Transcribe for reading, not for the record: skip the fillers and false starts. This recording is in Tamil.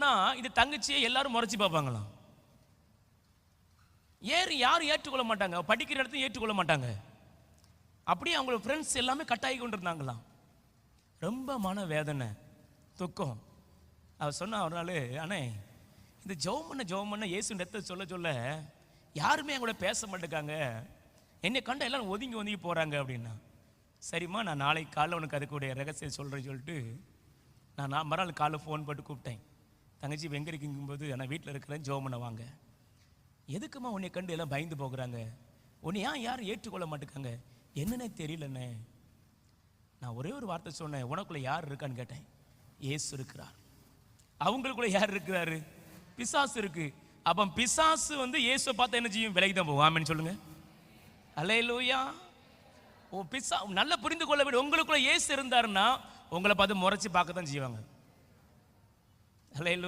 சொன்னால் இந்த தங்கச்சியை எல்லாரும் முறைச்சி பார்ப்பாங்களாம். யாரும் ஏற்றுக்கொள்ள மாட்டாங்க, படிக்கிற இடத்துல ஏற்றுக்கொள்ள மாட்டாங்க. அப்படியே அவங்களோட ஃப்ரெண்ட்ஸ் எல்லாமே கட்டாயி கொண்டு இருந்தாங்களாம். ரொம்ப மன வேதனை, துக்கம். அவர் சொன்ன ஒரு நாள், அண்ணே இந்த ஜெபம் பண்ண இயேசு நெத்த சொல்ல சொல்ல யாருமே என் கூட பேச மாட்டேங்காங்க, என்னை கண்ட எல்லாரும் ஒதுங்கி போகிறாங்க அப்படின்னா. சரிம்மா, நான் நாளைக்கு காலைல உனக்கு அதுக்குடைய ரகசியம் சொல்கிறேன்னு சொல்லிட்டு நான் மறுநாள் காலைல ஃபோன் போட்டு கூப்பிட்டேன். தங்கச்சி எங்கே இருக்குங்கும்போது நான் வீட்டில் இருக்கிறேன், ஜெபம் பண்ண வாங்க. எதுக்குமா உன்னை கண்டு எல்லாம் பயந்து போகிறாங்க, உன்னை யாரும் ஏற்றுக்கொள்ள மாட்டேங்காங்க, என்னன்னே தெரியலண்ணே. நான் ஒரே ஒரு வார்த்தை சொன்னேன், உனக்குள்ள யார் இருக்கான்னு கேட்டேன். இயேசு இருக்கிறார். அவங்களுக்குள்ள யார் இருக்கிறாரு? பிசாசு இருக்கு. அப்போ பிசாசு இயேசுவை பார்த்து என்ன செய்யும்? விலகி தான் போகும். ஆமென் சொல்லுங்க. அல்லேலூயா. ஓ, நல்லா புரிந்து கொள்ள வேண்டும். உங்களுக்குள்ள இயேசு இருந்தாருன்னா உங்களை பார்த்து முறைச்சி பார்க்க தான் செய்வாங்க. அல்லேலூயா.